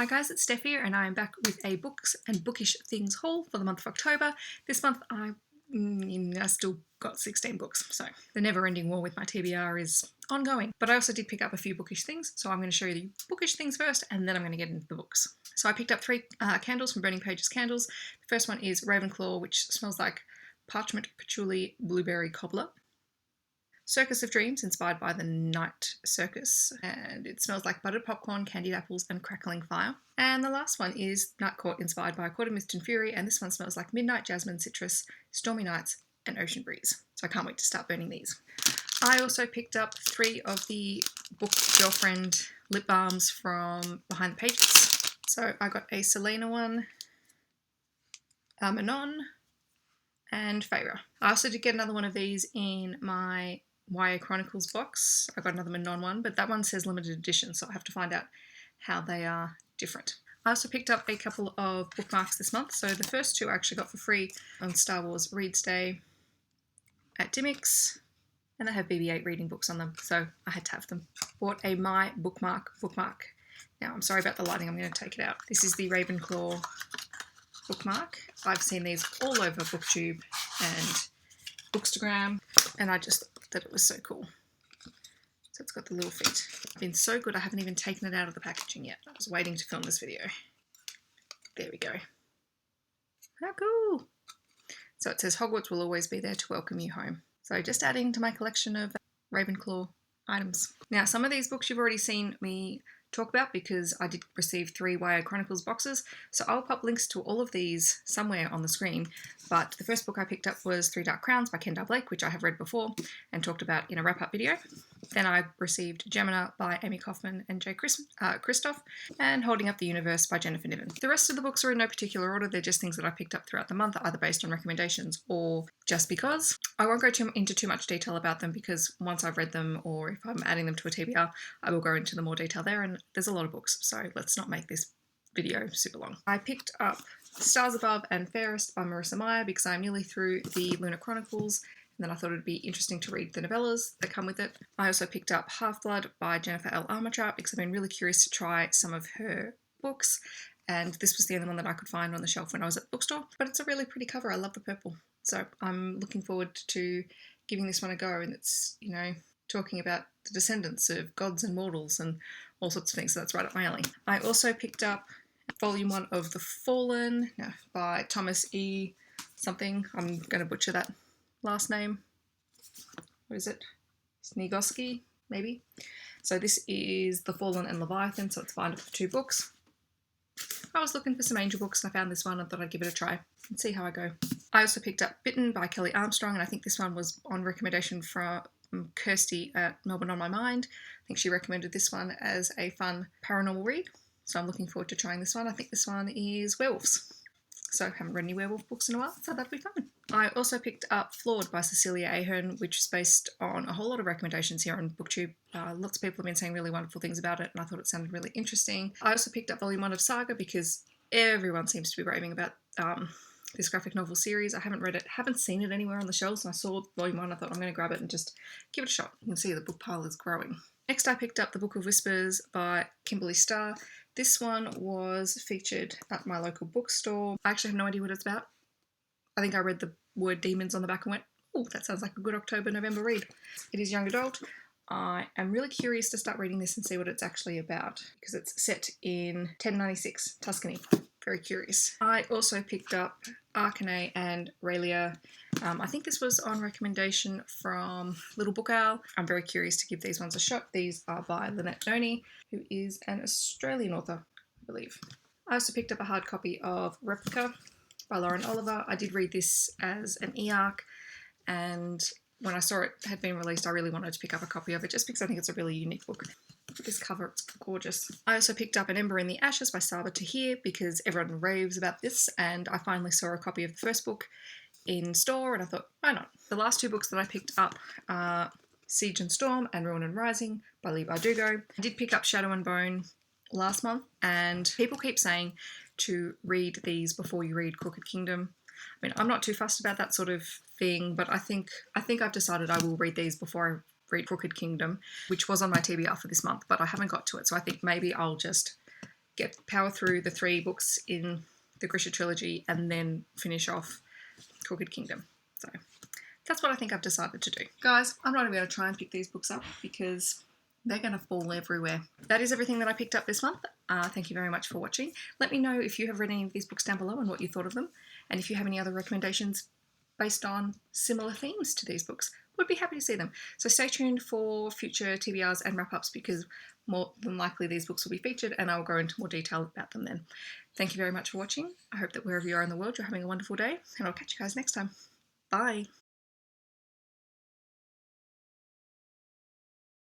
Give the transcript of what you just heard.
Hi guys, it's Steph here and I am back with a books and bookish things haul for the month of October. This month I still got 16 books, so the never-ending war with my TBR is ongoing. But I also did pick up a few bookish things, so I'm going to show you the bookish things first and then I'm going to get into the books. So I picked up three candles from Burning Pages Candles. The first one is Ravenclaw, which smells like parchment, patchouli, blueberry cobbler. Circus of Dreams, inspired by the Night Circus, and it smells like buttered popcorn, candied apples, and crackling fire. And the last one is Night Court, inspired by A Court of Mist and Fury, and this one smells like midnight jasmine, citrus, stormy nights, and ocean breeze. So I can't wait to start burning these. I also picked up 3 of the Book Girlfriend lip balms from Behind the Pages. So I got a Selena one, Manon, and Feyre. I also did get another one of these in my YA Chronicles box. I got another Manon one, but that one says limited edition, so I have to find out how they are different. I also picked up a couple of bookmarks this month. So the first 2 I actually got for free on Star Wars Reads Day at Dimmicks, and they have BB-8 reading books on them, so I had to have them. Bought a My Bookmark bookmark. Now, I'm sorry about the lighting, I'm going to take it out. This is the Ravenclaw bookmark. I've seen these all over BookTube and Bookstagram, and I just thought that it was so cool. So it's got the little feet. It's been so good I haven't even taken it out of the packaging yet. I was waiting to film this video. There we go. How cool! So it says Hogwarts will always be there to welcome you home. So just adding to my collection of Ravenclaw items. Now, some of these books you've already seen me talk about because I did receive 3 YA Chronicles boxes, so I'll pop links to all of these somewhere on the screen. But the first book I picked up was 3 Dark Crowns by Kendall Blake, which I have read before and talked about in a wrap-up video. Then I received Gemina by Amy Kaufman and Jay Kristoff, and Holding Up the Universe by Jennifer Niven. The rest of the books are in no particular order, they're just things that I picked up throughout the month, either based on recommendations or just because. I won't go into too much detail about them because once I've read them, or if I'm adding them to a TBR, I will go into the more detail there, and there's a lot of books, so let's not make this video super long. I picked up Stars Above and Fairest by Marissa Meyer because I'm nearly through the Lunar Chronicles, and then I thought it'd be interesting to read the novellas that come with it. I also picked up Half-Blood by Jennifer L. Armitage because I've been really curious to try some of her books, and this was the only one that I could find on the shelf when I was at the bookstore. But it's a really pretty cover, I love the purple. So I'm looking forward to giving this one a go, and it's, you know, talking about the descendants of gods and mortals and all sorts of things, so that's right up my alley. I also picked up Volume 1 of The Fallen by Thomas E. something. I'm going to butcher that last name. What is it? Snigoski, maybe? So this is The Fallen and Leviathan, so it's bind up for 2 books. I was looking for some angel books and I found this one and thought I'd give it a try and see how I go. I also picked up Bitten by Kelly Armstrong, and I think this one was on recommendation from Kirsty at Melbourne on My Mind. I think she recommended this one as a fun paranormal read, so I'm looking forward to trying this one. I think this one is werewolves, so I haven't read any werewolf books in a while, so that'll be fun. I also picked up Flawed by Cecilia Ahern, which is based on a whole lot of recommendations here on BookTube. Lots of people have been saying really wonderful things about it, and I thought it sounded really interesting. I also picked up Volume 1 of Saga because everyone seems to be raving about this graphic novel series. I haven't read it, haven't seen it anywhere on the shelves, and I saw Volume 1, I thought I'm going to grab it and just give it a shot. You can see the book pile is growing. Next I picked up The Book of Whispers by Kimberly Starr. This one was featured at my local bookstore. I actually have no idea what it's about. I think I read the word demons on the back and went, oh, that sounds like a good October-November read. It is young adult. I am really curious to start reading this and see what it's actually about because it's set in 1096 Tuscany. Very curious. I also picked up Arcane and Raelia. I think this was on recommendation from Little Book Owl. I'm very curious to give these ones a shot. These are by Lynette Doney, who is an Australian author, I believe. I also picked up a hard copy of Replica by Lauren Oliver. I did read this as an e-arc, and when I saw it had been released, I really wanted to pick up a copy of it just because I think it's a really unique book. Look at this cover, it's gorgeous. I also picked up An Ember in the Ashes by Saba Tahir because everyone raves about this, and I finally saw a copy of the first book in store and I thought, why not? The last 2 books that I picked up are Siege and Storm and Ruin and Rising by Leigh Bardugo. I did pick up Shadow and Bone last month, and people keep saying to read these before you read Crooked Kingdom. I mean, I'm not too fussed about that sort of thing, but I think I've decided I will read these before I read Crooked Kingdom, which was on my TBR for this month, but I haven't got to it, so I think maybe I'll just power through the 3 books in the Grisha trilogy and then finish off Crooked Kingdom. So that's what I think I've decided to do. Guys, I'm not even going to try and pick these books up because they're going to fall everywhere. That is everything that I picked up this month. Thank you very much for watching. Let me know if you have read any of these books down below and what you thought of them. And if you have any other recommendations based on similar themes to these books, would be happy to see them. So stay tuned for future TBRs and wrap-ups because more than likely these books will be featured and I will go into more detail about them then. Thank you very much for watching. I hope that wherever you are in the world you're having a wonderful day and I'll catch you guys next time. Bye!